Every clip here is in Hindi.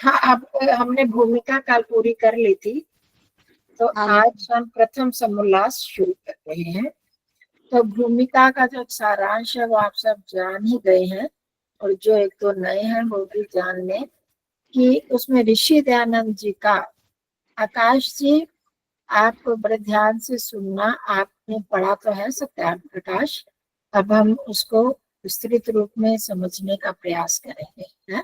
हाँ, अब हमने भूमिका कल पूरी कर ली थी, तो हाँ आज हम प्रथम समोल्लास शुरू कर रहे हैं। तो भूमिका का जो सारांश है वो आप सब जान ही गए हैं, और जो एक दो नए हैं वो भी जान लें कि उसमें ऋषि दयानंद जी का, आकाश जी आप बड़े ध्यान से सुनना, आपने पढ़ा तो है सत्यार्थ प्रकाश, अब हम उसको विस्तृत रूप में समझने का प्रयास करेंगे, है?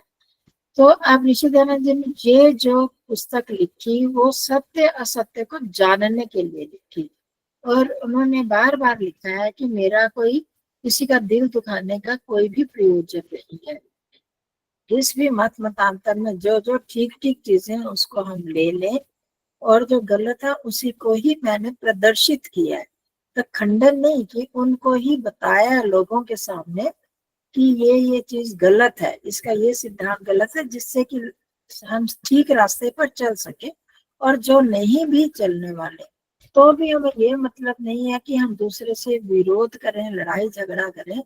तो अब ऋषि दयानंद जी ने ये जो पुस्तक लिखी वो सत्य असत्य को जानने के लिए लिखी, और उन्होंने बार बार लिखा है कि मेरा कोई किसी का दिल दुखाने का कोई भी प्रयोजन नहीं है। इस भी मतांतर में जो जो ठीक ठीक चीजें हैं उसको हम ले लें, और जो गलत है उसी को ही मैंने प्रदर्शित किया है। तो खंडन नहीं, कि उनको ही बताया लोगों के सामने कि ये चीज गलत है, इसका ये सिद्धांत गलत है, जिससे कि हम ठीक रास्ते पर चल सके। और जो नहीं भी चलने वाले, तो भी हमें ये मतलब नहीं है कि हम दूसरे से विरोध करें, लड़ाई झगड़ा करें।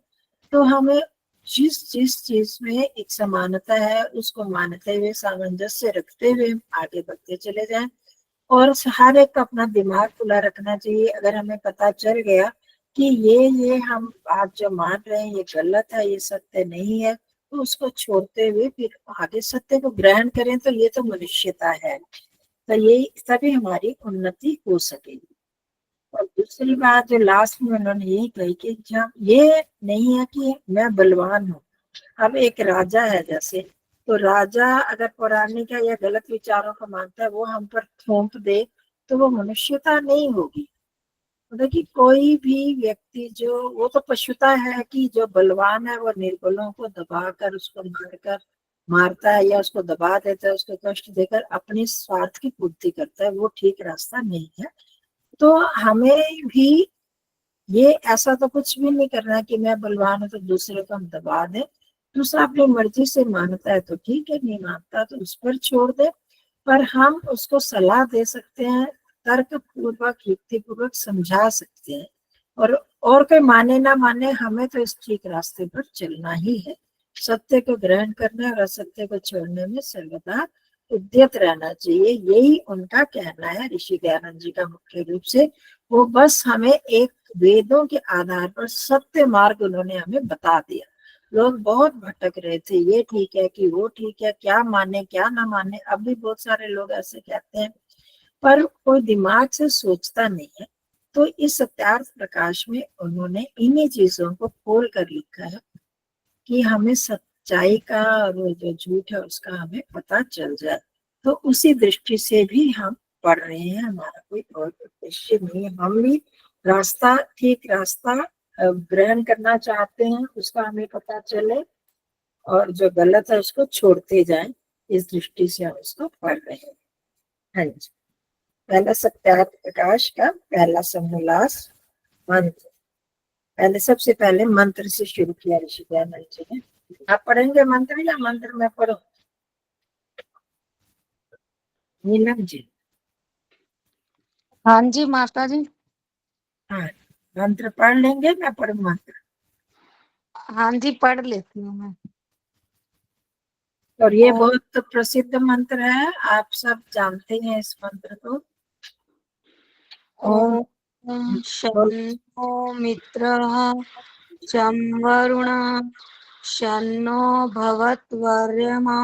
तो हमें जिस जिस चीज में एक समानता है उसको मानते हुए, सामंजस्य रखते हुए आगे बढ़ते चले जाएं। और हर एक को अपना दिमाग खुला रखना चाहिए। अगर हमें पता चल गया कि ये हम आप जो मान रहे हैं ये गलत है, ये सत्य नहीं है, तो उसको छोड़ते हुए फिर आगे सत्य को ग्रहण करें, तो ये तो मनुष्यता है। तो ये तभी हमारी उन्नति हो सकेगी। और दूसरी बात जो लास्ट में उन्होंने यही कही कि जब ये नहीं है कि मैं बलवान हूँ, अब एक राजा है जैसे, तो राजा अगर पौराणिक है या गलत विचारों को मानता है, वो हम पर थोप दे, तो वो मनुष्यता नहीं होगी। मतलब कि कोई भी व्यक्ति जो, वो तो पशुता है कि जो बलवान है वो निर्बलों को दबाकर, उसको मारकर मारता है या उसको दबा देता है, उसको कष्ट देकर अपनी स्वार्थ की पूर्ति करता है, वो ठीक रास्ता नहीं है। तो हमें भी ये ऐसा तो कुछ भी नहीं करना है कि मैं बलवान हूं तो दूसरे को हम दबा दें। दूसरा अपनी मर्जी से मानता है तो ठीक है, नहीं मानता तो उस पर छोड़ दे। पर हम उसको सलाह दे सकते हैं, तर्क पूर्वक युक्ति पूर्वक समझा सकते हैं। और कोई माने ना माने, हमें तो इस ठीक रास्ते पर चलना ही है। सत्य को ग्रहण करने और असत्य को छोड़ने में सर्वदा उद्यत रहना चाहिए, यही उनका कहना है ऋषि दयानंद जी का मुख्य रूप से। वो बस हमें एक वेदों के आधार पर सत्य मार्ग उन्होंने हमें बता दिया। लोग बहुत भटक रहे थे, ये ठीक है कि वो ठीक है, क्या माने क्या ना माने। अब भी बहुत सारे लोग ऐसे कहते हैं, पर कोई दिमाग से सोचता नहीं है। तो इस सत्यार्थ प्रकाश में उन्होंने इन्हीं चीजों को खोल कर लिखा है कि हमें सच्चाई का और जो झूठ है उसका हमें पता चल जाए। तो उसी दृष्टि से भी हम पढ़ रहे हैं, हमारा कोई और उद्देश्य नहीं है। हम भी रास्ता, ठीक रास्ता ग्रहण करना चाहते हैं, उसका हमें पता चले, और जो गलत है उसको छोड़ते जाएं। इस दृष्टि से हम इसको पढ़ रहे हैं। हाँ जी। पहला सत्यार्थ प्रकाश का पहला समोल्लास मंत्र। पहले सबसे पहले मंत्र से शुरू किया ऋषि दयानंद जी ने। आप पढ़ेंगे मंत्र या मंत्र में पढ़ो? नीलम जी। हाँ जी माता जी। हाँ, मंत्र पढ़ लेंगे, मैं पढ़ू मंत्र? हाँ जी पढ़ लेती हूँ मैं। और ये ओ, बहुत प्रसिद्ध मंत्र है, आप सब जानते हैं इस मंत्र को। ओम। ओम बोल। शन्नो मित्रः शं वरुणः शन्नो भवत्वर्यमा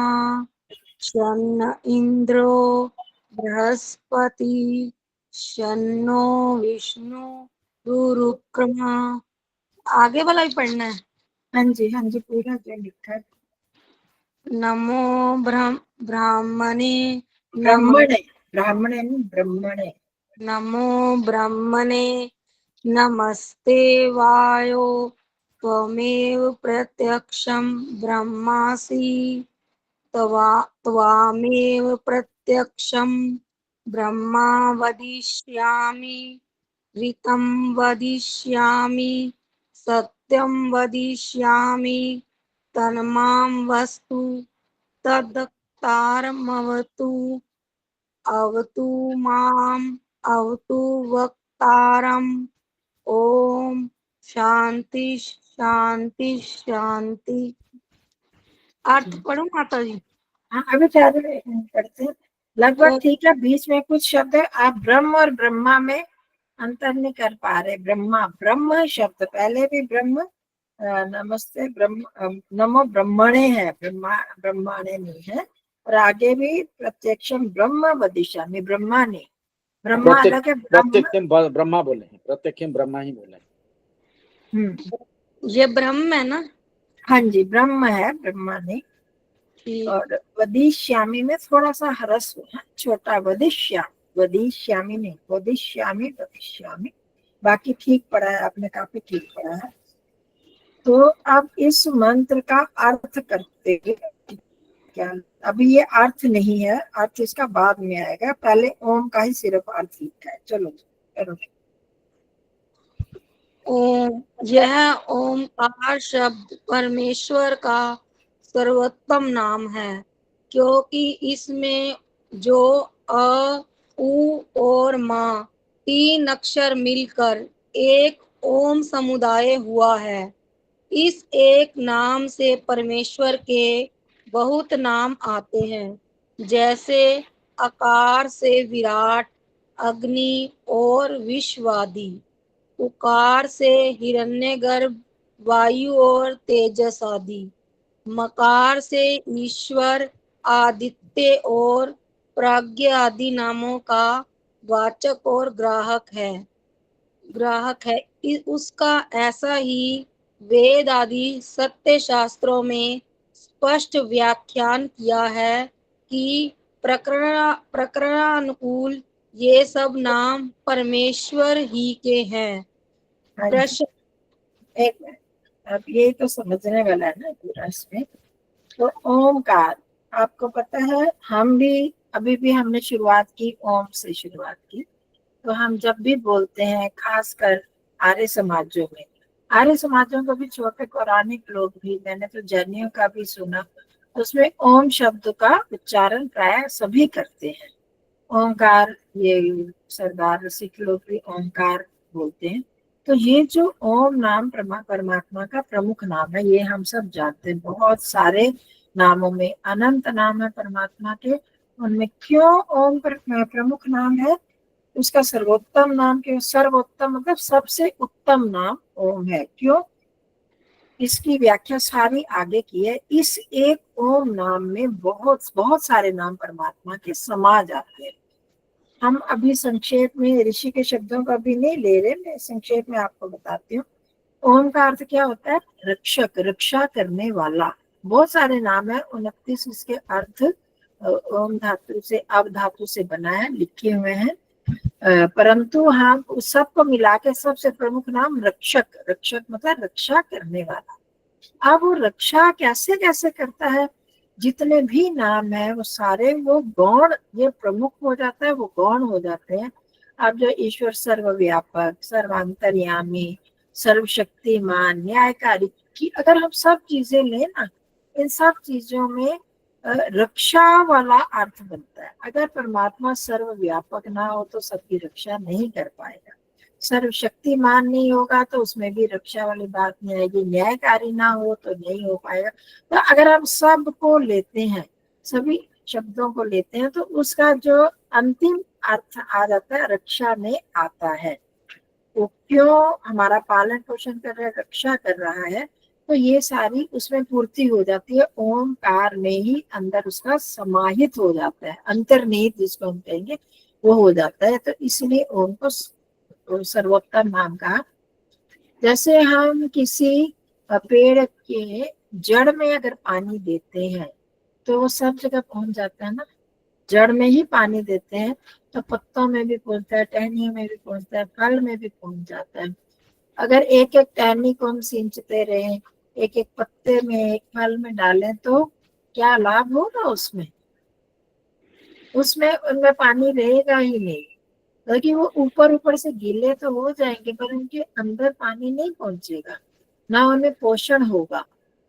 शन्न इन्द्रो बृहस्पति शन्नो विष्णु गुरुक्रमा। आगे वाला ही पढ़ना है। हाँ जी, हाँ जी, पूरा जो लिखा है। नमो ब्राह्मणे नम ब्राह्मण है, ब्राह्मण है नहीं, ब्राह्मण है। नमो ब्रह्मणे नमस्ते वायो त्वमेव प्रत्यक्षं ब्रह्मासि त्वामेव प्रत्यक्षं ब्रह्मा वदिष्यामि ऋतं वदिष्यामि सत्यं वदिष्यामि तन्मां वस्तु तद्वक्तारमवतु अवतु माम् अवतु वक्तारम्। ओम शांति शांति शांति। अर्थ पढ़ो माता जी। हाँ अभी पढ़ते हैं लगभग ठीक है। बीच में कुछ शब्द है, आप ब्रह्म और ब्रह्मा में अंतर नहीं कर पा रहे। ब्रह्मा ब्रह्म शब्द पहले भी ब्रह्म, नमस्ते ब्रह्म, नमो ब्रह्मणे है, ब्रह्माणे नहीं है। और आगे भी प्रत्यक्षम ब्रह्म वदिष्यामि, ब्रह्मा नहीं, ब्रह्मा अलग है, ब्रह्म। प्रत्यक्षम ब्रह्मा बोले हैं, प्रत्यक्षम ब्रह्मा ही बोले हैं। ये ब्रह्म है ना? हाँ जी ब्रह्म है, ब्रह्मा नहीं। ठीक। और वदिष्यामि में थोड़ा सा ह्रस्व है, छोटा वदिष्यामि नहीं, वदिष्यामि। बाकी ठीक पढ़ा है आपने, काफी ठीक पढ़ा है। तो अब इस मंत्र का अर्थ करते हैं क्या? अभी ये अर्थ नहीं है, अर्थ इसका बाद में आएगा, पहले ओम का ही सिर्फ अर्थ लिखा है। चलो करो। ओम, यह ओमकार शब्द परमेश्वर का सर्वोत्तम नाम है, क्योंकि इसमें जो अ, उ और मा तीन अक्षर मिलकर एक ओम समुदाय हुआ है। इस एक नाम से परमेश्वर के बहुत नाम आते हैं, जैसे आकार से विराट, अग्नि और विश्वादि, उकार से हिरण्यगर्भ, वायु और तेजस आदि, मकार से ईश्वर, आदित्य और प्राज्ञ आदि नामों का वाचक और ग्राहक है। उसका ऐसा ही वेद आदि सत्य शास्त्रों में स्पष्ट व्याख्यान किया है कि प्रकरणानुकूल ये सब नाम परमेश्वर ही के हैं। हाँ जी, प्रश्न। एक मिनट, अब ये तो समझने वाला है ना पूरा इसमें। तो ओमकार आपको पता है, हम भी अभी भी हमने शुरुआत की, ओम से शुरुआत की। तो हम जब भी बोलते हैं, खासकर आर्य समाजों में, आर्य समाजों को भी छोटे पौराणिक लोग भी, मैंने तो जैनियों का भी सुना, उसमें ओम शब्द का उच्चारण प्राय सभी करते हैं। ओंकार, ये सरदार सिख लोग भी ओंकार बोलते हैं। तो ये जो ओम नाम परमात्मा का प्रमुख नाम है, ये हम सब जानते हैं। बहुत सारे नामों में अनंत नाम है परमात्मा के, उनमें क्यों ओम प्रमुख नाम है? उसका सर्वोत्तम नाम क्यों? सर्वोत्तम मतलब सबसे उत्तम नाम ओम है। क्यों? इसकी व्याख्या सारी आगे की है। इस एक ओम नाम में बहुत बहुत सारे नाम परमात्मा के समा जाते हैं। हम अभी संक्षेप में ऋषि के शब्दों का भी नहीं ले रहे, मैं संक्षेप में आपको बताती हूँ। ओम का अर्थ क्या होता है? रक्षक, रक्षा करने वाला। बहुत सारे नाम है, 29 इसके अर्थ ओम धातु से, अव धातु से बना है, लिखे हुए हैं। परंतु हम उस सबको मिला के सबसे प्रमुख नाम रक्षक, रक्षक मतलब रक्षा करने वाला। अब वो रक्षा कैसे कैसे करता है? जितने भी नाम है वो सारे वो गौण, ये प्रमुख हो जाता है, वो गौण हो जाते हैं। अब जो ईश्वर सर्वव्यापक, सर्वांतर्यामी, सर्वशक्तिमान, न्यायकारी की अगर हम सब चीजें लें ना, इन सब चीजों में रक्षा वाला अर्थ बनता है। अगर परमात्मा सर्वव्यापक ना हो तो सबकी रक्षा नहीं कर पाएगा। सर्वशक्तिमान नहीं होगा तो उसमें भी रक्षा वाली बात नहीं आएगी। न्यायकारी ना हो तो नहीं हो पाएगा। तो अगर हम सबको लेते हैं, सभी शब्दों को लेते हैं, तो उसका जो अंतिम अर्थ आ जाता है, रक्षा में आता है। वो क्यों हमारा पालन पोषण कर रहा है, रक्षा कर रहा है, तो ये सारी उसमें पूर्ति हो जाती है। ओमकार में ही अंदर उसका समाहित हो जाता है, अंतर्निहित जिसको हम कहेंगे वो हो जाता है। तो इसलिए ओम को सर्वोत्तम नाम कहा। जैसे हम किसी पेड़ के जड़ में अगर पानी देते हैं तो वो सब जगह पहुंच जाता है ना। जड़ में ही पानी देते हैं तो पत्तों में भी पहुंचता है, टहनियों में भी पहुंचता है, फल में भी पहुंच जाता है। अगर एक एक टहनी को हम सींचते रहे, एक एक पत्ते में, एक फल में डालें, तो क्या लाभ होगा उसमें? उसमें उनमें पानी रहेगा ही नहीं, बल्कि वो ऊपर ऊपर से गीले तो हो जाएंगे पर उनके अंदर पानी नहीं पहुंचेगा, ना उनमें पोषण होगा।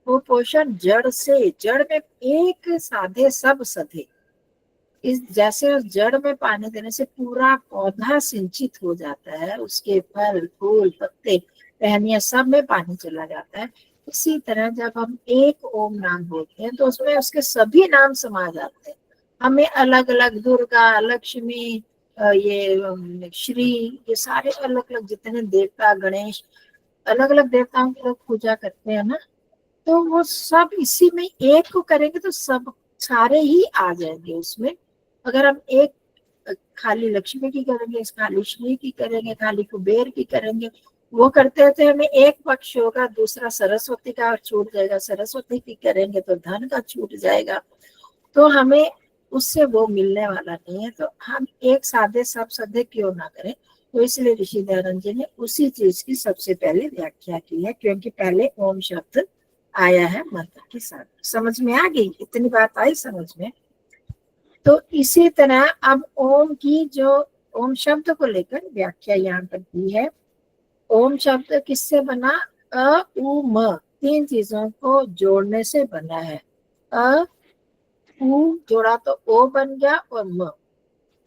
वो पोषण जड़ से, जड़ में एक साधे सब सधे। इस जैसे उस जड़ में पानी देने से पूरा पौधा सिंचित हो जाता है, उसके फल फूल पत्ते टहनियां सब में पानी चला जाता है। इसी तरह जब हम एक ओम नाम बोलते हैं तो उसमें उसके सभी नाम समा जाते हैं। हमें अलग अलग दुर्गा, लक्ष्मी, श्री, ये सारे अलग अलग जितने देवता, गणेश, अलग अलग देवताओं की लोग पूजा करते हैं ना, तो वो सब इसी में एक को करेंगे तो सब सारे ही आ जाएंगे उसमें। अगर हम एक खाली लक्ष्मी की करेंगे, खाली श्री की करेंगे, खाली कुबेर की करेंगे, वो करते रहते हमें एक पक्ष होगा, दूसरा सरस्वती का छूट जाएगा, सरस्वती की करेंगे तो धन का छूट जाएगा, तो हमें उससे वो मिलने वाला नहीं है। तो हम एक साधे सब सधे क्यों ना करें। तो इसलिए ऋषि दयानंद जी ने उसी चीज की सबसे पहले व्याख्या की है, क्योंकि पहले ओम शब्द आया है मंत्र के साथ। समझ में आ गई? इतनी बात आई समझ में? तो इसी तरह अब ओम की जो ओम शब्द को लेकर व्याख्या यहाँ पर की है। ओम शब्द किससे बना? अ उ म, तीन चीजों को जोड़ने से बना है। अ उ जोड़ा तो ओ बन गया, और म,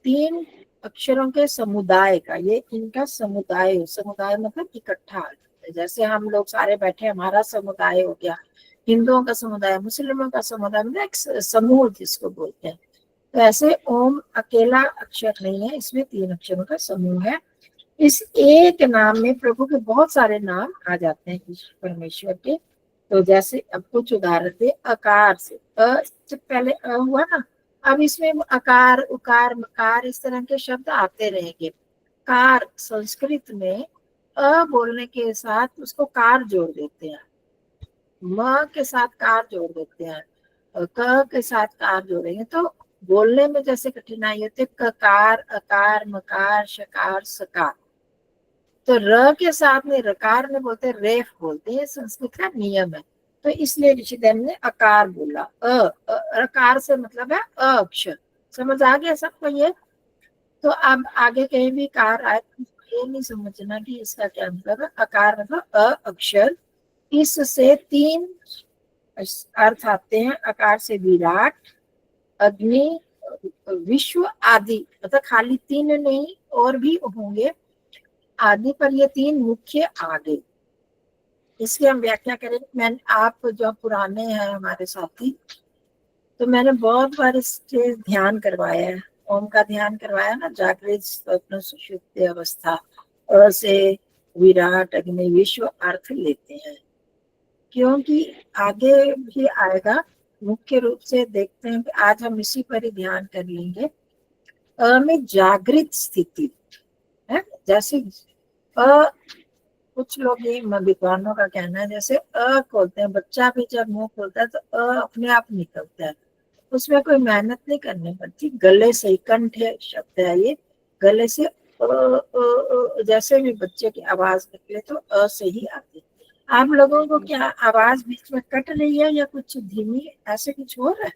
तीन अक्षरों के समुदाय का, ये इनका समुदाय, समुदाय मतलब इकट्ठा। जैसे हम लोग सारे बैठे, हमारा समुदाय हो गया, हिंदुओं का समुदाय, मुस्लिमों का समुदाय, मतलब एक समूह जिसको बोलते हैं। तो ऐसे ओम अकेला अक्षर नहीं है, इसमें तीन अक्षरों का समूह है। इस एक नाम में प्रभु के बहुत सारे नाम आ जाते हैं परमेश्वर के। तो जैसे अब कुछ उदाहरण दे, अकार से, अ से पहले अ हुआ ना, अब इसमें अकार, उकार, मकार, इस तरह के शब्द आते रहेंगे। कार, संस्कृत में अ बोलने के साथ उसको कार जोड़ देते हैं, म के साथ कार जोड़ देते हैं, क के साथ कार जोड़ेंगे तो बोलने में जैसे कठिनाई होती है, ककार, अकार, मकार, शकार, सकार। तो र के साथ में रकार में बोलते हैं, रेफ बोलते हैं, संस्कृत का नियम है। तो इसलिए ऋषिदेव ने अकार बोला। अकार से मतलब है अ अक्षर। समझ आ गया सबको ये? तो अब आगे कहीं भी कार आए तो ये नहीं समझना कि इसका क्या मतलब है। अकार मतलब अ अक्षर। इससे तीन अर्थ आते हैं। अकार से विराट, अग्नि, विश्व, आदि, मतलब खाली तीन नहीं और भी होंगे आदि, पर ये तीन मुख्य आ गए। इसकी हम व्याख्या करेंगे। मैंने, आप जो पुराने हैं हमारे साथी, तो मैंने बहुत बार इससे ध्यान करवाया है, ओम का ध्यान करवाया ना, जागृत, स्वप्न, सुषुप्ति अवस्था। अ से विराट, अग्नि, विश्व अर्थ लेते हैं, क्योंकि आगे भी आएगा। मुख्य रूप से देखते हैं कि आज हम इसी पर ही ध्यान कर लेंगे। अ में जागृत स्थिति है। जैसे अ, कुछ लोग, ये विद्वानों का कहना है, जैसे अ खोलते हैं, बच्चा भी जब मुंह खोलता है तो अ अपने आप निकलता है, उसमें कोई मेहनत नहीं करनी पड़ती। गले से, कंठ शब्द है ये, गले से जैसे भी बच्चे की आवाज निकले तो अ से ही आती है। आप लोगों को क्या आवाज बीच में कट रही है या कुछ धीमी, ऐसे कुछ हो रहा है?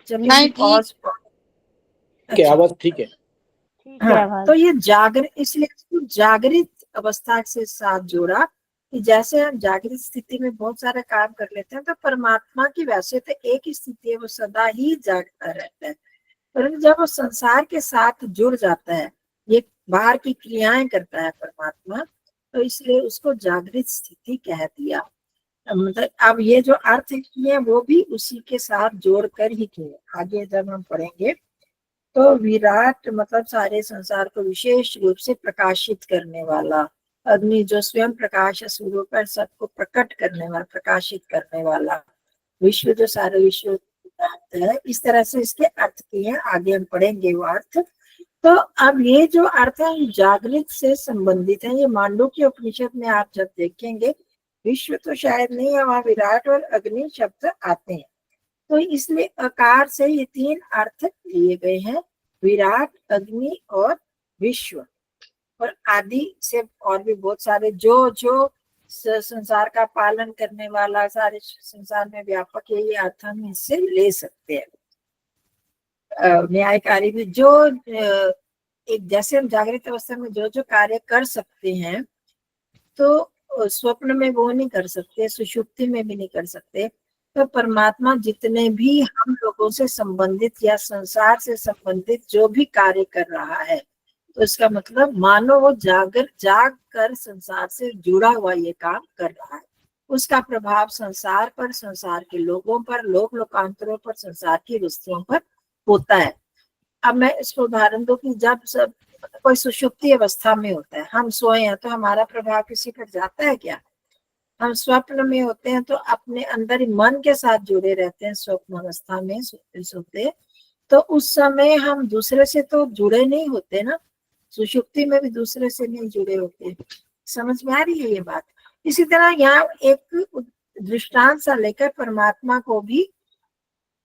जब भी नहीं, ठीक पॉज। ठीक है, अच्छा, आवाज ठीक है। ठीक है हाँ, आवाज। तो ये जागृत, इसलिए इसको जागृत अवस्था से साथ जोड़ा कि जैसे हम जागृत स्थिति में बहुत सारे काम कर लेते हैं, तो परमात्मा की वैसे तो एक ही स्थिति है, वो सदा ही जागता रहता है। परंतु जब वो संसार के साथ जुड़ जाता है, ये बाहर की क्रियाएं करता है परमात्मा, तो इसलिए उसको जागृत स्थिति कह दिया। मतलब अब ये जो अर्थ किए वो भी उसी के साथ जोड़कर ही किए। आगे जब हम पढ़ेंगे तो विराट मतलब सारे संसार को विशेष रूप से प्रकाशित करने वाला, अग्नि जो स्वयं प्रकाश स्वरूप है, सबको प्रकट करने वाला, प्रकाशित करने वाला, विश्व जो सारे विश्व है। इस तरह से इसके अर्थ किए हैं, आगे हम पढ़ेंगे वो अर्थ। तो अब ये जो अर्थ है जागृत से संबंधित है। ये मांडुक्य उपनिषद में आप जब देखेंगे, विश्व तो शायद नहीं है, वहां विराट और अग्नि शब्द आते हैं। तो इसलिए अकार से ये तीन अर्थ लिए गए हैं, विराट, अग्नि और विश्व। और आदि से और भी बहुत सारे, जो जो संसार का पालन करने वाला, सारे संसार में व्यापक है, ये अर्थ हम इससे ले सकते हैं। न्यायकारी भी जो एक, जैसे हम जागृत अवस्था में जो जो कार्य कर सकते हैं, तो स्वप्न में वो नहीं कर सकते, सुषुप्ति में भी नहीं कर सकते। तो परमात्मा जितने भी हम लोगों से संबंधित या संसार से संबंधित जो भी कार्य कर रहा है, तो इसका मतलब मानो वो जाग कर संसार से जुड़ा हुआ ये काम कर रहा है। उसका प्रभाव संसार पर, संसार के लोगों पर, लोक लोकांतरों पर, संसार की वस्तुओं पर होता है। अब मैं इसको उदाहरण दूं कि जब सब कोई सुषुप्ति अवस्था में होता है, हम सोए हैं तो हमारा प्रभाव किसी पर जाता है क्या? हम स्वप्न में होते हैं तो अपने अंदर ही मन के साथ जुड़े रहते हैं, स्वप्न अवस्था में सोते, तो उस समय हम दूसरे से तो जुड़े नहीं होते ना, सुषुप्ति में भी दूसरे से नहीं जुड़े होते। समझ में आ रही है ये बात? इसी तरह यहाँ एक दृष्टांत सा लेकर परमात्मा को भी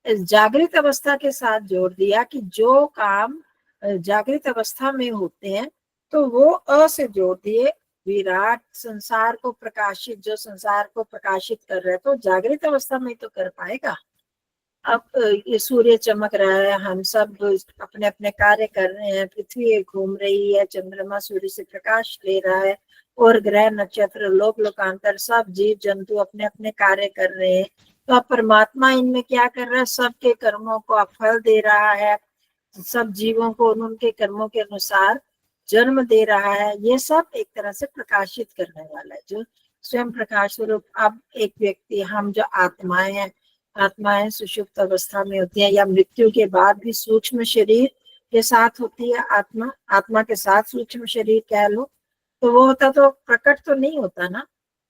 जागृत अवस्था के साथ जोड़ दिया कि जो काम जागृत अवस्था में होते हैं तो वो अ से जोड़ दिए, विराट संसार को प्रकाशित, जो संसार को प्रकाशित कर रहे हैं तो जागृत अवस्था में तो कर पाएगा। अब ये सूर्य चमक रहा है, हम सब अपने अपने कार्य कर रहे हैं, पृथ्वी घूम रही है, चंद्रमा सूर्य से प्रकाश ले रहा है, और ग्रह नक्षत्र लोक लोकांतर सब जीव जंतु अपने अपने कार्य कर रहे हैं। तो अब परमात्मा इनमें क्या कर रहा है? सबके कर्मों को फल दे रहा है, सब जीवों को उनके कर्मों के अनुसार जन्म दे रहा है। ये सब एक तरह से प्रकाशित करने वाला है, जो स्वयं प्रकाश स्वरूप। अब एक व्यक्ति, हम जो आत्माएं हैं, आत्माएं सुषुप्त अवस्था में होती है या मृत्यु के बाद भी सूक्ष्म शरीर के साथ होती है, आत्मा, आत्मा के साथ सूक्ष्म शरीर कह लो, तो वो होता तो प्रकट तो नहीं होता ना।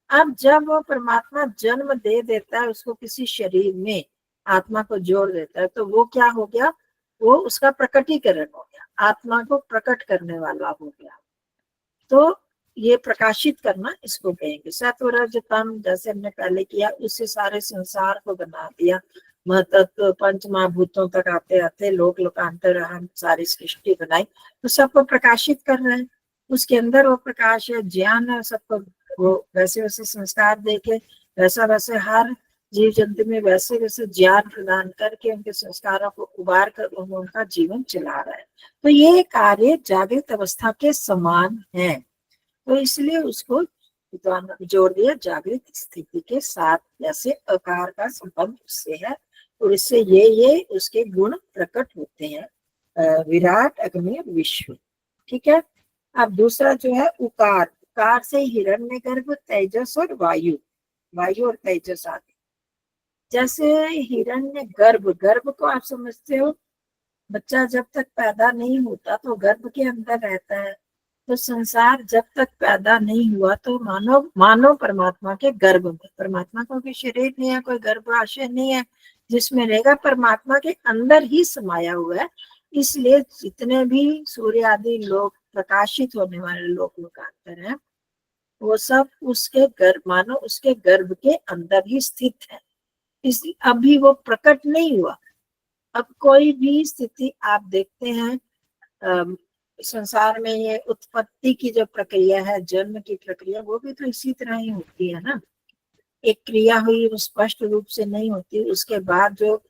अब जब वो परमात्मा जन्म दे देता है उसको किसी शरीर में, आत्मा को जोड़ देता है, तो वो क्या हो गया? वो उसका प्रकटीकरण हो गया, आत्मा को प्रकट करने वाला हो गया। तो ये प्रकाशित करना इसको कहेंगे। सत्व रज तम, जैसे हमने पहले किया, उससे सारे संसार को बना दिया, महतत्व पंच महाभूतों तक आते आते लोक लोकांतर हम सारी सृष्टि बनाई, तो सबको प्रकाशित कर रहे हैं। उसके अंदर वो प्रकाश है, ज्ञान है, सबको वो वैसे वैसे संस्कार देके वैसा वैसे हर जीव जंतु में वैसे वैसे ज्ञान प्रदान करके उनके संस्कारों को उबार कर उनका जीवन चला रहा है। तो ये कार्य जागृत अवस्था के समान है, तो इसलिए उसको विद्वान ने जोड़ दिया जागृत स्थिति के साथ, जैसे आकार का संबंध उससे है और इससे ये उसके गुण प्रकट होते हैं, विराट अग्नि विश्व। ठीक है। अब दूसरा जो है उकार, उकार से हिरण्यगर्भ, तेजस और वायु, वायु और तेजस आदि। जैसे हिरण्य गर्भ, गर्भ को आप समझते हो, बच्चा जब तक पैदा नहीं होता तो गर्भ के अंदर रहता है, तो संसार जब तक पैदा नहीं हुआ तो मानव परमात्मा के गर्भ में, परमात्मा को कोई शरीर नहीं है, कोई गर्भाशय नहीं है जिसमें रहेगा, परमात्मा के अंदर ही समाया हुआ है। इसलिए जितने भी सूर्य आदि लोग प्रकाशित होने वाले लोक लोकांतर हैं, वो सब उसके गर्भ, मानो उसके गर्भ के अंदर ही स्थित है। इसलिए अभी वो प्रकट नहीं हुआ। अब कोई भी स्थिति आप देखते हैं संसार में, ये उत्पत्ति की जो प्रक्रिया है, जन्म की प्रक्रिया, वो भी तो इसी तरह ही होती है ना। एक क्रिया हुई, वो स्पष्ट रूप से नहीं होती, उसके बाद जो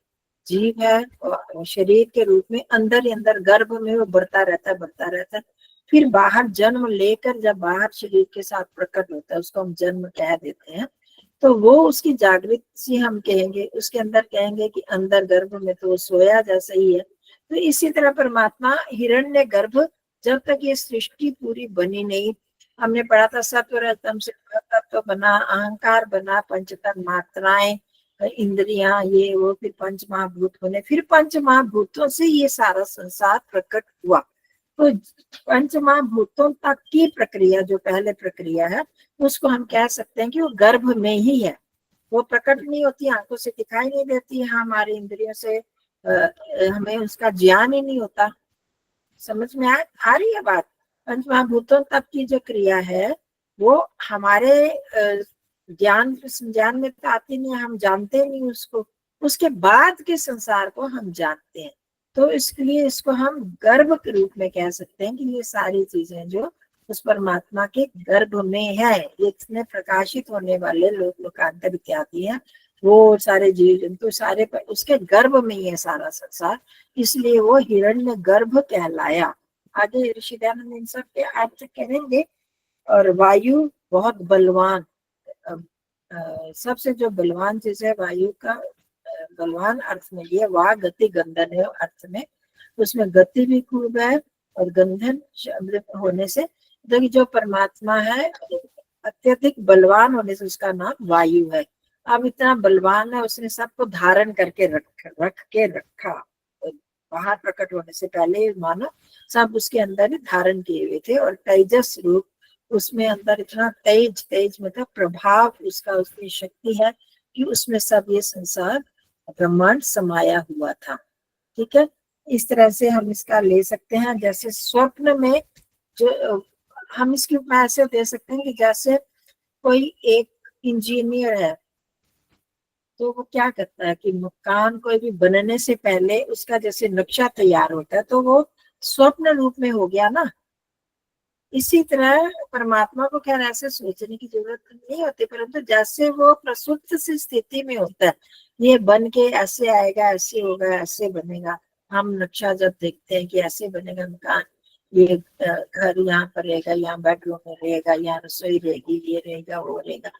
जीव है शरीर के रूप में अंदर ही अंदर गर्भ में वो बढ़ता रहता है, फिर बाहर जन्म लेकर जब बाहर शरीर के साथ प्रकट होता है, उसको हम जन्म कह देते हैं। तो वो उसकी जागृति हम कहेंगे, उसके अंदर कहेंगे कि अंदर गर्भ में तो वो सोया जैसा ही है। तो इसी तरह परमात्मा हिरण्य गर्भ, जब तक ये सृष्टि पूरी बनी नहीं, हमने पढ़ा था सत्व रजतम से तत्व बना, अहंकार बना, पंचतन मात्राएं, इंद्रियां, ये वो, फिर पंच महाभूत बने, फिर पंच महाभूतों से ये सारा संसार प्रकट हुआ। तो पंच महाभूतों तक की प्रक्रिया, जो पहले प्रक्रिया है, उसको हम कह सकते हैं कि वो गर्भ में ही है, वो प्रकट नहीं होती, आंखों से दिखाई नहीं देती, हमारे इंद्रियों से हमें उसका ज्ञान ही नहीं होता। समझ में आ रही है बात? पंच महाभूतों तक की जो क्रिया है वो हमारे ज्ञान संज्ञान में तो आती नहीं, हम जानते नहीं उसको, उसके बाद के संसार को हम जानते हैं। तो इसलिए इसको हम गर्भ के रूप में कह सकते हैं कि ये सारी चीजें जो उस परमात्मा के गर्भ में है, ये इसमें प्रकाशित होने वाले लोक लोकांतर इत्यादि है, वो सारे जीव जंतु सारे उसके गर्भ में ही है सारा संसार, इसलिए वो हिरण्य गर्भ कहलाया। आगे ऋषि दयानंद इन सब के अर्थ करेंगे। और वायु बहुत बलवान, सबसे जो बलवान चीज है वायु का, बलवान अर्थ में ये वाह गति गंधन है अर्थ में, उसमें गति भी खूब है और गंधन शब्द होने से जो परमात्मा है अत्यधिक बलवान होने से उसका नाम वायु है। अब इतना बलवान है, उसने सबको धारण करके रखा। बाहर प्रकट होने से पहले मानो सब उसके अंदर ही धारण किए हुए थे, और तेजस रूप उसमें अंदर इतना तेज मतलब प्रभाव उसका, उसकी शक्ति है कि उसमें सब ये संसार ब्रह्मांड समाया हुआ था। ठीक है, इस तरह से हम इसका ले सकते हैं। जैसे स्वप्न में जो हम इसकी उपमा ऐसे दे सकते हैं कि जैसे कोई एक इंजीनियर है, तो वो क्या करता है कि मकान कोई भी बनने से पहले उसका जैसे नक्शा तैयार होता है, तो वो स्वप्न रूप में हो गया ना। इसी तरह परमात्मा को खैर ऐसे सोचने की जरूरत नहीं होती, परंतु जैसे वो प्रसुप्त सी स्थिति में होता है, ये बन के ऐसे आएगा, ऐसे होगा, ऐसे बनेगा। हम नक्शा जब देखते हैं कि ऐसे बनेगा मकान, ये घर यहाँ पर रहेगा, यहाँ बेडरूम में रहेगा, यहाँ रसोई रहेगी, ये रहेगा, वो रहेगा।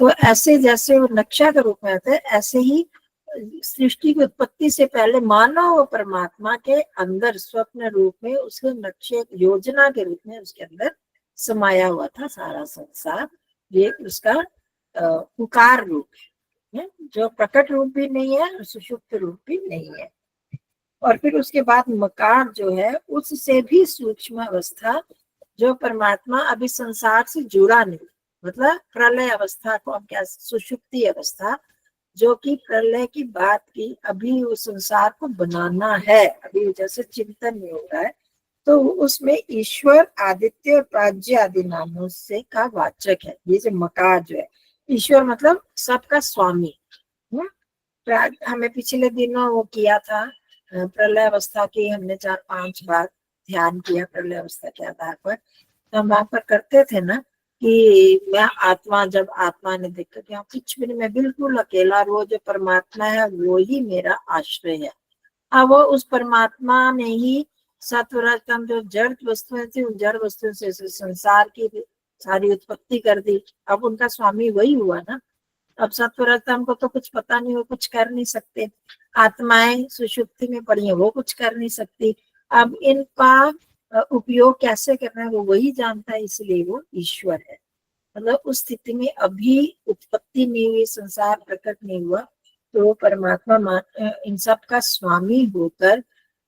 तो ऐसे जैसे वो नक्शा के रूप में आता है, ऐसे ही सृष्टि की उत्पत्ति से पहले मानव और परमात्मा के अंदर स्वप्न रूप में उसके नक्शे योजना के रूप में उसके अंदर समाया हुआ था सारा संसार। ये उसका पुकार रूप है, जो प्रकट रूप भी नहीं है और सुषुप्त रूप भी नहीं है। और फिर उसके बाद मकार जो है, उससे भी सूक्ष्म अवस्था, जो परमात्मा अभी संसार से जुड़ा नहीं, मतलब प्रलय अवस्था को हम क्या, सुषुप्ति अवस्था, जो कि प्रलय की बात की, अभी उस संसार को बनाना है, अभी जैसे चिंतन में हो रहा है, तो उसमें ईश्वर, आदित्य और प्राज्य आदि नामों से का वाचक है। ये जो मकार जो है, ईश्वर मतलब सबका स्वामी। हमें पिछले दिनों वो किया था प्रलय अवस्था की, हमने 4-5 बार ध्यान किया प्रलय अवस्था के आधार पर। तो हम वहां पर करते थे ना कि मैं आत्मा, जब आत्मा ने देखा कि हाँ कुछ भी नहीं, मैं बिल्कुल अकेला, वो जो परमात्मा है वो ही मेरा आश्रय है। अब वो उस परमात्मा ने ही सत्वरजतम जो जड़ वस्तुएं थी, उन जड़ वस्तुओं से संसार की सारी उत्पत्ति कर दी। अब उनका स्वामी वही हुआ ना। अब सत्वरजतम को तो कुछ पता नहीं, वो कुछ कर नहीं सकते। आत्माएं सुषुप्ति में पड़ी है, वो कुछ कर नहीं सकती। अब इनका उपयोग कैसे करना है वो वही जानता है, इसलिए वो ईश्वर है। मतलब उस स्थिति में अभी उत्पत्ति नहीं हुई, संसार प्रकट नहीं हुआ, तो परमात्मा इन सब का स्वामी होकर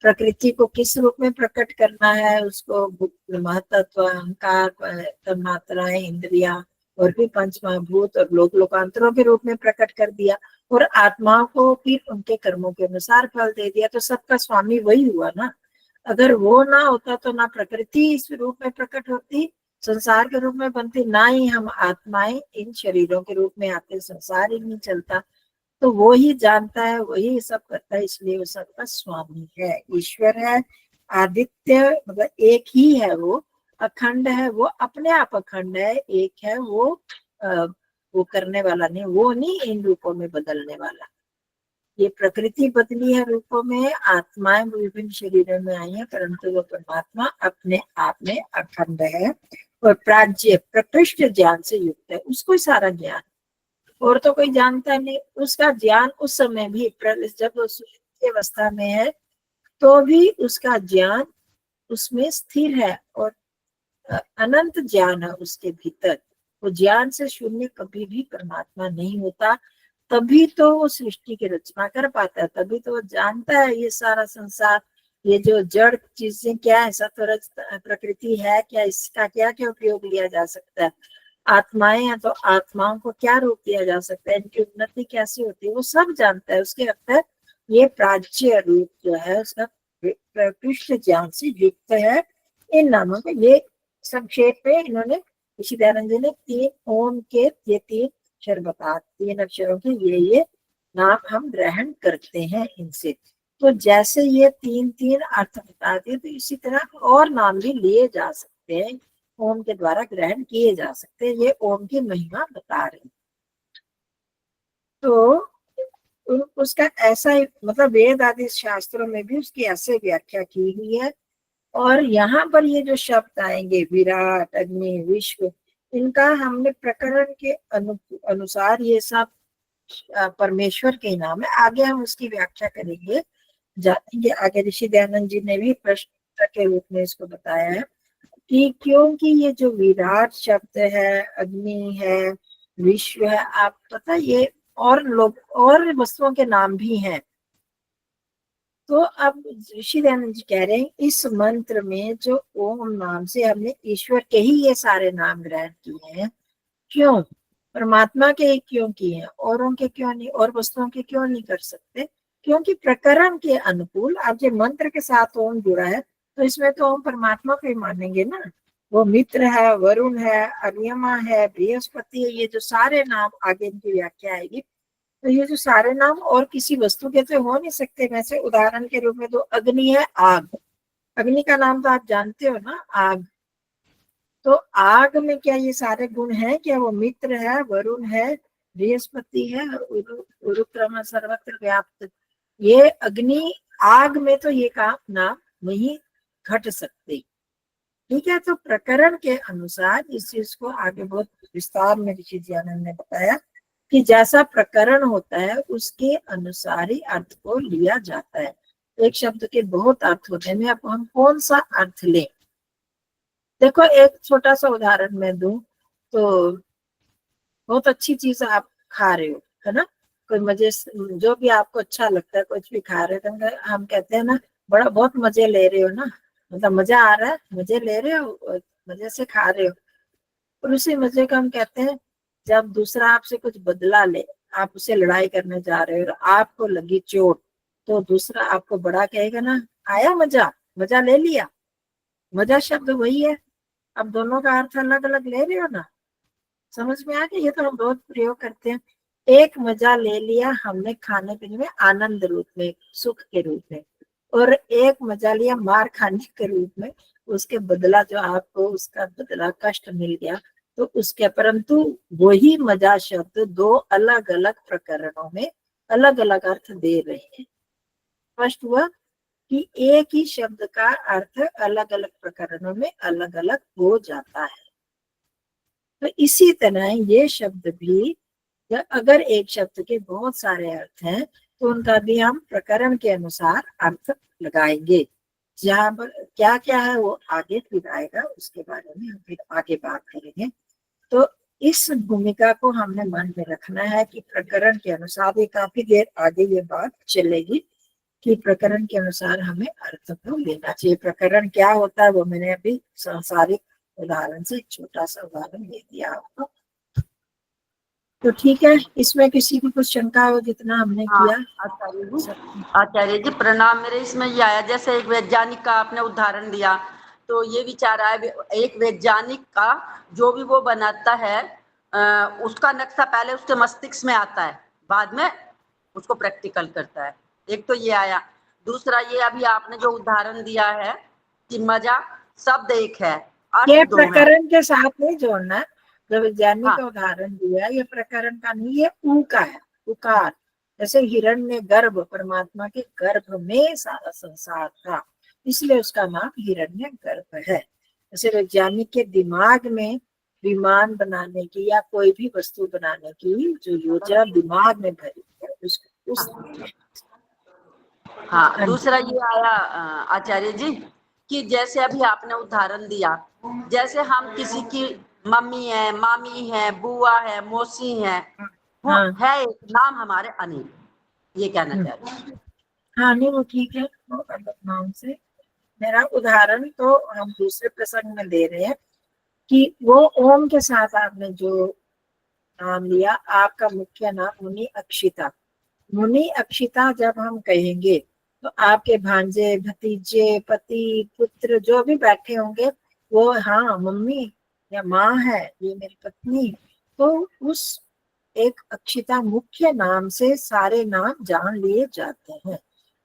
प्रकृति को किस रूप में प्रकट करना है, उसको महतत्व, अहंकार, तन्मात्राएं, इंद्रिया और भी पंच महाभूत और लोक लोकांतरों के रूप में प्रकट कर दिया, और आत्माओं को फिर उनके कर्मों के अनुसार फल दे दिया। तो सबका स्वामी वही हुआ ना। अगर वो ना होता तो ना प्रकृति इस रूप में प्रकट होती, संसार के रूप में बनती, ना ही हम आत्माएं इन शरीरों के रूप में आते, संसार ही नहीं चलता। तो वो ही जानता है, वही सब करता है, इसलिए वो सबका स्वामी है, ईश्वर है। आदित्य मतलब एक ही है, वो अखंड है, वो अपने आप अखंड है, एक है वो। वो करने वाला नहीं, वो नहीं इन रूपों में बदलने वाला। ये प्रकृति बदली है रूपों में, आत्माएं विभिन्न शरीरों में आई है, परंतु वो परमात्मा अपने आप में अखंड है और प्राज्य प्रकृष्ट ज्ञान से युक्त है। उसको सारा ज्ञान, और तो कोई जानता नहीं। उसका ज्ञान उस समय भी जब वो सुषुप्ति अवस्था में है, तो भी उसका ज्ञान उसमें स्थिर है, और अनंत ज्ञान है उसके भीतर। वो ज्ञान से शून्य कभी भी परमात्मा नहीं होता। तभी तो वो सृष्टि की रचना कर पाता है, तभी तो वो जानता है ये सारा संसार, ये जो जड़ चीजें क्या है, सत्वरज प्रकृति है क्या, इसका क्या क्या उपयोग लिया जा सकता है। आत्माएं हैं तो आत्माओं को क्या रूप दिया जा सकता है, इनकी उन्नति कैसी होती है, वो सब जानता है। उसके अंदर ये प्राच्य रूप जो है उसका प्रकृष्ट ज्ञान से युक्त है। इन नामों को ये संक्षेप में इन्होंने ऋषि दयानंद जी ने 3 ओम के ये 3 अक्षर बता, 3 अक्षरों के ये नाम हम ग्रहण करते हैं इनसे। तो जैसे ये 3 अर्थ बता दिए, तो इसी तरह और नाम भी लिए जा सकते हैं, ओम के द्वारा ग्रहण किए जा सकते हैं। ये ओम की महिमा बता रहे। तो उसका ऐसा ही मतलब वेद आदि शास्त्रों में भी उसकी ऐसे व्याख्या की हुई है। और यहाँ पर ये जो शब्द आएंगे विराट, अग्नि, विश्व, इनका हमने प्रकरण के अनुसार ये सब परमेश्वर के नाम है। आगे हम उसकी व्याख्या करेंगे, जानेंगे आगे। ऋषि दयानंद जी ने भी प्रश्न के रूप में इसको बताया है। कि क्योंकि ये जो विराट शब्द है, अग्नि है, विश्व है, आप पता ये और लोग और वस्तुओं के नाम भी हैं। तो अब ऋषि दयानंद जी कह रहे हैं इस मंत्र में जो ओम नाम से हमने ईश्वर के ही ये सारे नाम ग्रहण किए हैं, क्यों परमात्मा के ही क्यों किए हैं, औरों के क्यों नहीं, और वस्तुओं के क्यों नहीं कर सकते? क्योंकि प्रकरण के अनुकूल अब जो मंत्र के साथ ओम जुड़ा है तो इसमें तो ओम परमात्मा को ही मानेंगे ना। वो मित्र है, वरुण है, अनियमा है, बृहस्पति है, ये जो सारे नाम आगे इनकी व्याख्या आएगी। तो ये जो सारे नाम और किसी वस्तु के तो हो नहीं सकते। वैसे उदाहरण के रूप में तो अग्नि है, आग, अग्नि का नाम तो आप जानते हो ना, आग। तो आग में क्या ये सारे गुण हैं? क्या वो मित्र है, वरुण है, बृहस्पति है, उरुक्रम सर्वत्र व्याप्त, ये अग्नि आग में तो ये काम नाम नहीं घट सकते। ठीक है, तो प्रकरण के अनुसार इस चीज को आगे बहुत विस्तार में ऋषि दयानंद ने बताया कि जैसा प्रकरण होता है उसके अनुसार ही अर्थ को लिया जाता है। एक शब्द के बहुत अर्थ होते हैं, अब हम कौन सा अर्थ लें? देखो एक छोटा सा उदाहरण मैं दूं तो बहुत अच्छी चीज आप खा रहे हो, है ना, कोई मजे जो भी आपको अच्छा लगता है कुछ भी खा रहे हो, तो हम कहते हैं ना बड़ा बहुत मजे ले रहे हो ना, मतलब मजा आ रहा है, मजे ले रहे हो, मजे से खा रहे हो। और उसी मजे का हम कहते हैं जब दूसरा आपसे कुछ बदला ले, आप उसे लड़ाई करने जा रहे हो और आपको लगी चोट, तो दूसरा आपको बड़ा कहेगा ना, आया मजा, मजा ले लिया। मजा शब्द वही है, अब दोनों का अर्थ अलग अलग ले रहे हो ना, समझ में आ गया? ये तो हम बहुत प्रयोग करते हैं। एक मजा ले लिया हमने खाने पीने में, आनंद रूप में, सुख के रूप में, और एक मजा लिया मार खाने के रूप में, उसके बदला जो आपको उसका बदला कष्ट मिल गया, तो उसके परंतु वही मजा शब्द दो अलग अलग प्रकरणों में अलग अलग अर्थ दे रहे हैं। स्पष्ट हुआ कि एक ही शब्द का अर्थ अलग अलग प्रकरणों में अलग अलग हो जाता है। तो इसी तरह ये शब्द भी, अगर एक शब्द के बहुत सारे अर्थ हैं तो उनका भी हम प्रकरण के अनुसार अर्थ लगाएंगे। जहाँ पर क्या क्या है वो आगे फिर आएगा, उसके बारे में हम फिर आगे बात करेंगे। तो इस भूमिका को हमने मन में रखना है कि प्रकरण के अनुसार, ये काफी देर आगे ये बात चलेगी कि प्रकरण के अनुसार हमें अर्थ को लेना चाहिए। प्रकरण क्या होता है वो मैंने अभी सांसारिक उदाहरण से एक छोटा सा उदाहरण दे दिया आपको। तो ठीक है, इसमें किसी की कुछ शंका हो जितना हमने हाँ, किया? आचार्य जी प्रणाम। मेरे इसमें ये आया, जैसे एक वैज्ञानिक का आपने उदाहरण दिया, तो ये विचार आया, एक वैज्ञानिक का जो भी वो बनाता है उसका नक्शा पहले उसके मस्तिष्क में आता है, बाद में उसको प्रैक्टिकल करता है। एक तो ये आया। दूसरा ये अभी आपने जो उदाहरण दिया है कि मजा शब्द एक है, ये अर्थ दो है। प्रकरण के साथ नहीं जोड़ना, जो वैज्ञानिक हाँ, का उदाहरण दिया ये प्रकरण का नहीं, ये ऊ का है, उकार। जैसे हिरण्य गर्भ, परमात्मा के गर्भ में सारा संसार था, इसलिए उसका नाम हिरण्य गर्भ है। जैसे वैज्ञानिक के दिमाग में विमान बनाने की या कोई भी वस्तु बनाने की जो योजना दिमाग में भरी है उसको उस हाँ। दूसरा ये आया आचार्य जी कि जैसे अभी आपने उदाहरण दिया, जैसे हम किसी की मम्मी है, मामी है, बुआ है, मौसी है, वो हाँ है एक नाम हमारे अनिल, ये कहना चाह रही हूँ। हाँ, नहीं वो ठीक है, वो अलग नाम से। मेरा उदाहरण तो हम दूसरे प्रसंग में दे रहे हैं कि वो ओम के साथ आपने जो नाम लिया, आपका मुख्य नाम मुनि अक्षिता। मुनि अक्षिता जब हम कहेंगे तो आपके भांजे, भतीजे, पति, पुत्र जो भी बैठे होंगे वो, हाँ मम्मी या माँ है, ये मेरी पत्नी, तो उस एक अक्षिता मुख्य नाम से सारे नाम जान लिए जाते हैं।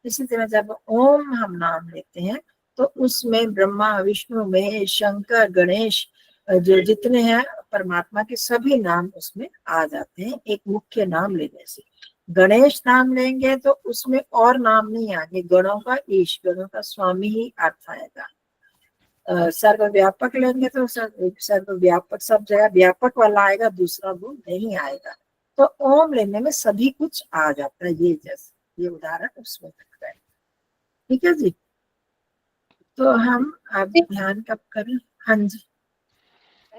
इसी तरह जब ओम हम नाम लेते हैं तो उसमें ब्रह्मा, विष्णु, महेश, शंकर, गणेश, जो जितने हैं परमात्मा के सभी नाम उसमें आ जाते हैं एक मुख्य नाम लेने से। गणेश नाम लेंगे तो उसमें और नाम नहीं आएंगे, गणों का ईश, गणों का स्वामी ही अर्थ आएगा। सर्वव्यापक लेंगे तो सर्वव्यापक सब जगह व्यापक वाला आएगा, दूसरा गुण नहीं आएगा। तो ओम लेने में सभी कुछ आ जाता है, ये जैसे ये उदाहरण उसमें है। ठीक है जी, तो हम अब ध्यान कब करें? हाँ जी,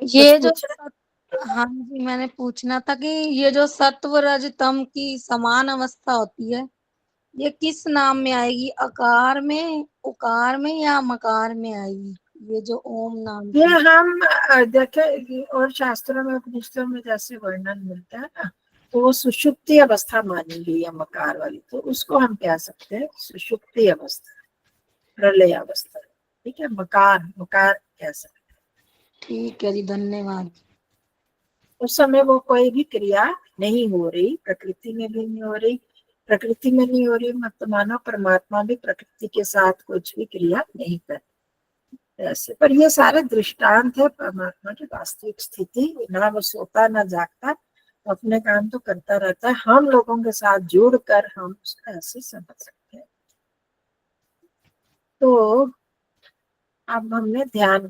ये कुछ जो पूछे? हाँ जी, मैंने पूछना था कि ये जो सत्व रज तम की समान अवस्था होती है, ये किस नाम में आएगी? अकार में, उकार में या मकार में आएगी? ये जो ओम नाम ये की। हम देखे और शास्त्रों में उपनिषदों में जैसे वर्णन मिलता है ना, तो वो सुषुप्ति अवस्था मानी गई है मकार वाली, तो उसको हम कह सकते हैं सुषुप्ति अवस्था, प्रलय अवस्था। ठीक है, मकार मकार कह सकते हैं। ठीक है जी, धन्यवाद। उस समय वो कोई भी क्रिया नहीं हो रही, प्रकृति में भी नहीं हो रही, प्रकृति में नहीं हो रही मत मानो परमात्मा भी प्रकृति के साथ कुछ भी क्रिया नहीं कर ऐसे। पर ये सारे दृष्टांत है परमात्मा की वास्तविक स्थिति, ना वो सोता ना जागता, अपने काम तो करता रहता है, हम लोगों के साथ जुड़कर हम उसको ऐसे समझ सकते हैं। तो अब हमने ध्यान